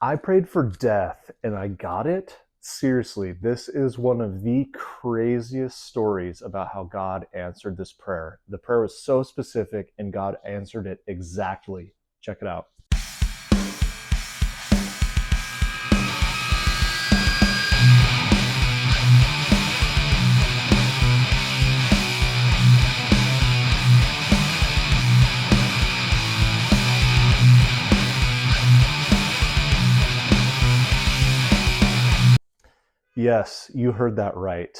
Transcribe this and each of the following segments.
I prayed for death and I got it. Seriously, this is one of the craziest stories about how God answered this prayer. The prayer was so specific and God answered it exactly. Check it out. Yes, you heard that right.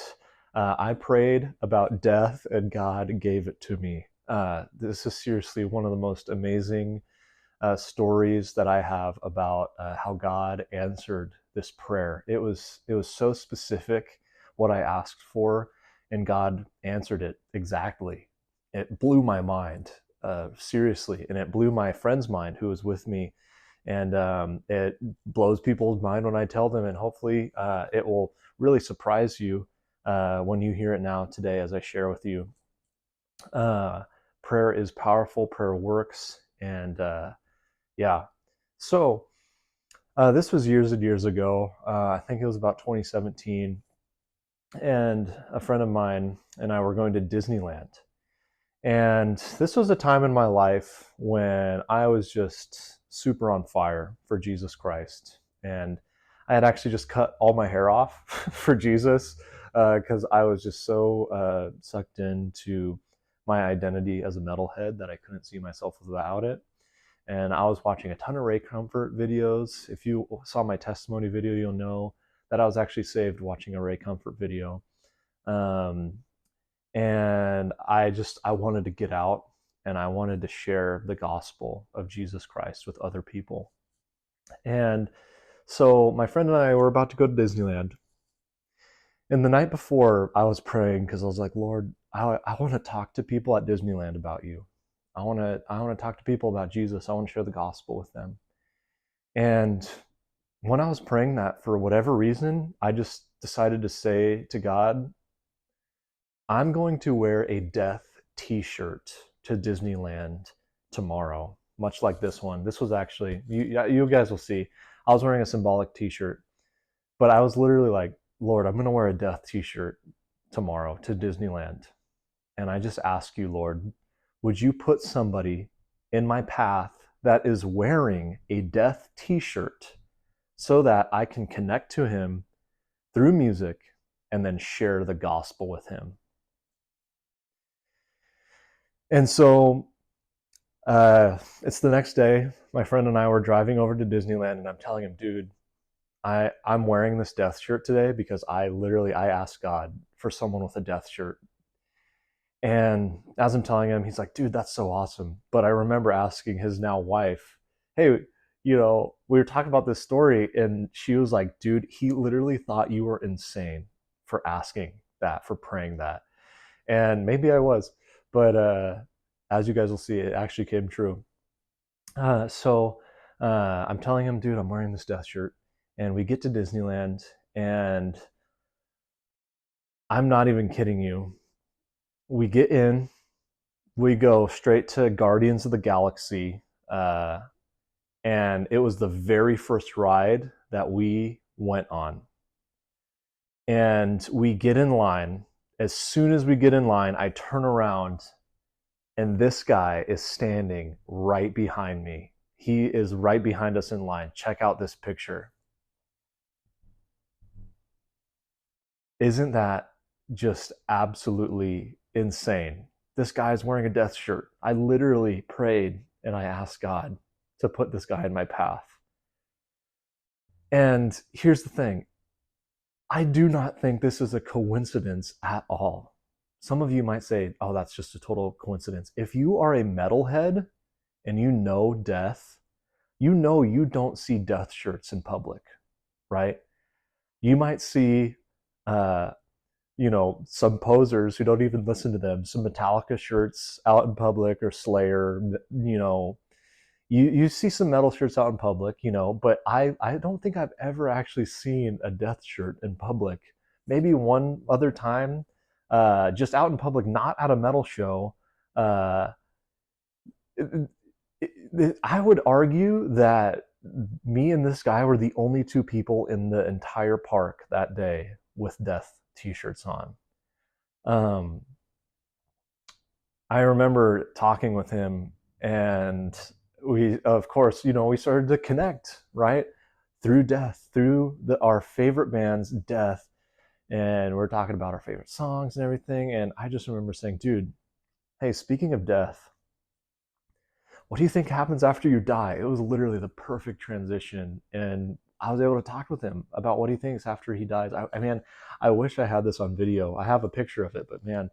I prayed about death and God gave it to me. This is seriously one of the most amazing stories that I have about how God answered this prayer. It was so specific what I asked for, and God answered it exactly. It blew my mind, seriously, and it blew my friend's mind who was with me, and it blows people's mind when I tell them, and hopefully it will really surprise you when you hear it now today as I share with you. Uh, Prayer is powerful. Prayer works, and yeah. So this was years and years ago. I think it was about 2017. And a friend of mine and I were going to Disneyland. And this was a time in my life when I was just super on fire for Jesus Christ. And I had actually just cut all my hair off for Jesus because I was just so sucked into my identity as a metalhead that I couldn't see myself without it. And I was watching a ton of Ray Comfort videos. If you saw my testimony video, you'll know that I was actually saved watching a Ray Comfort video. Um, and I wanted to get out and I wanted to share the gospel of Jesus Christ with other people. And so my friend and I were about to go to Disneyland. And the night before, I was praying because I was like, Lord, I want to talk to people at Disneyland about you. I want to talk to people about Jesus. I want to share the gospel with them. And when I was praying that, for whatever reason, I just decided to say to God, I'm going to wear a death t-shirt to Disneyland tomorrow, much like this one. This was actually, you guys will see, I was wearing a symbolic t-shirt, but I was literally like, Lord, I'm going to wear a death t-shirt tomorrow to Disneyland. And I just ask you, Lord, would you put somebody in my path that is wearing a death t-shirt so that I can connect to him through music and then share the gospel with him? And so it's the next day. My friend and I were driving over to Disneyland, and I'm telling him, dude, I'm wearing this death shirt today because I asked God for someone with a death shirt. And as I'm telling him, he's like, dude, that's so awesome. But I remember asking his now wife, hey, we were talking about this story, and she was like, dude, he literally thought you were insane for asking that, for praying that. And maybe I was, but as you guys will see, it actually came true. So I'm telling him, dude, I'm wearing this death shirt. And we get to Disneyland, and I'm not even kidding you. We get in, we go straight to Guardians of the Galaxy, and it was the very first ride that we went on. And we get in line. As soon as we get in line, I turn around, and this guy is standing right behind me. He is right behind us in line. Check out this picture. Isn't that just absolutely insane? This guy's wearing a death shirt. I literally prayed and I asked God to put this guy in my path. And here's the thing, I do not think this is a coincidence at all. Some of you might say, oh, that's just a total coincidence. If you are a metalhead and you know death, you know you don't see death shirts in public, right? You might see uh, some posers who don't even listen to them, some Metallica shirts out in public, or Slayer, you see some metal shirts out in public, but I don't think I've ever actually seen a death shirt in public. Maybe one other time, just out in public, not at a metal show. Uh, I would argue that me and this guy were the only two people in the entire park that day with death t-shirts on. Um, I remember talking with him, and we, of course, we started to connect, right? Through death, through our favorite band's death. And we're talking about our favorite songs and everything. And I just remember saying, dude, hey, speaking of death, what do you think happens after you die? It was literally the perfect transition. And I was able to talk with him about what he thinks after he dies. I mean, I wish I had this on video. I have a picture of it, but man,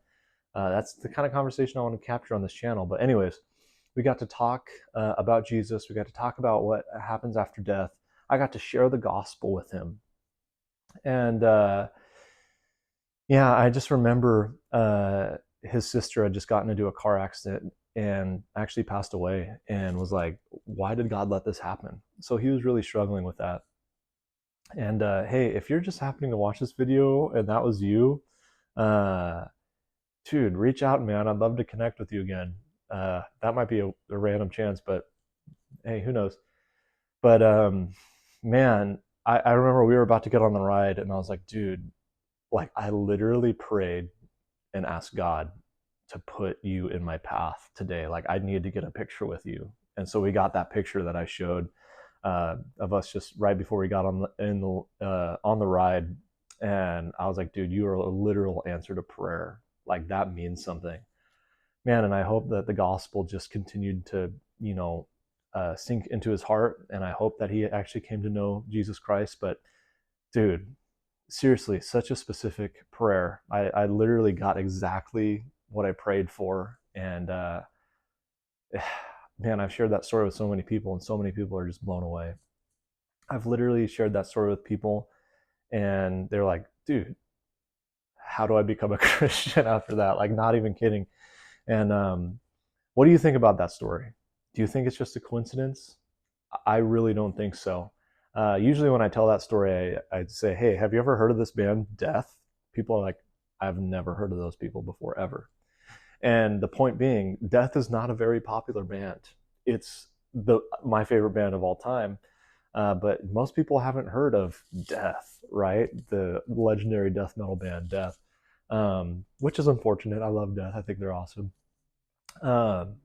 that's the kind of conversation I want to capture on this channel. But anyways, we got to talk about Jesus. We got to talk about what happens after death. I got to share the gospel with him. And yeah, I just remember his sister had just gotten into a car accident and actually passed away, and was like, why did God let this happen? So he was really struggling with that. And hey, if you're just happening to watch this video and that was you, uh, dude, reach out, man. I'd love to connect with you again. That might be a random chance, but hey, who knows? But man, I remember we were about to get on the ride, and I was like, dude, like I literally prayed and asked God to put you in my path today. Like I need to get a picture with you. And so we got that picture that I showed of us just right before we got on the ride. And I was like, dude, you are a literal answer to prayer. Like that means something, man. And I hope that the gospel just continued to, sink into his heart. And I hope that he actually came to know Jesus Christ. But dude, seriously, such a specific prayer. I literally got exactly what I prayed for. And man, I've shared that story with so many people, and so many people are just blown away. I've literally shared that story with people, and they're like, dude, how do I become a Christian after that? Like, not even kidding. And what do you think about that story? Do you think it's just a coincidence? I really don't think so. Usually when I tell that story, I'd say, hey, have you ever heard of this band, Death? People are like, I've never heard of those people before, ever. And the point being, Death is not a very popular band. It's my favorite band of all time. But most people haven't heard of Death, right? The legendary death metal band, Death, which is unfortunate. I love Death. I think they're awesome. Um,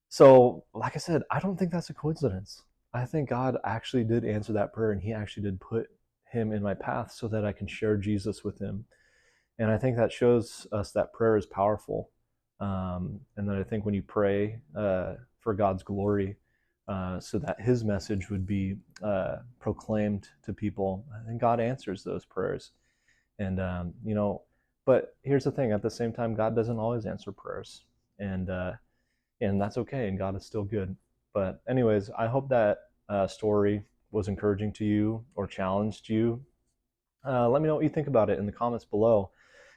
so, like I said, I don't think that's a coincidence. I think God actually did answer that prayer, and he actually did put him in my path so that I can share Jesus with him. And I think that shows us that prayer is powerful. And that I think when you pray for God's glory, so that his message would be proclaimed to people, I think God answers those prayers. And, but here's the thing, at the same time, God doesn't always answer prayers. And that's okay, and God is still good. But anyways, I hope that story was encouraging to you or challenged you. Let me know what you think about it in the comments below.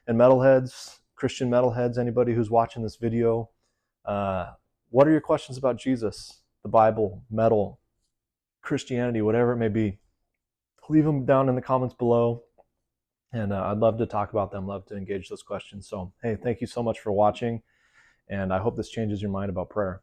And metalheads, Christian metalheads, anybody who's watching this video, what are your questions about Jesus, the Bible, metal, Christianity, whatever it may be? Leave them down in the comments below, and I'd love to talk about them, love to engage those questions. So, hey, thank you so much for watching, and I hope this changes your mind about prayer.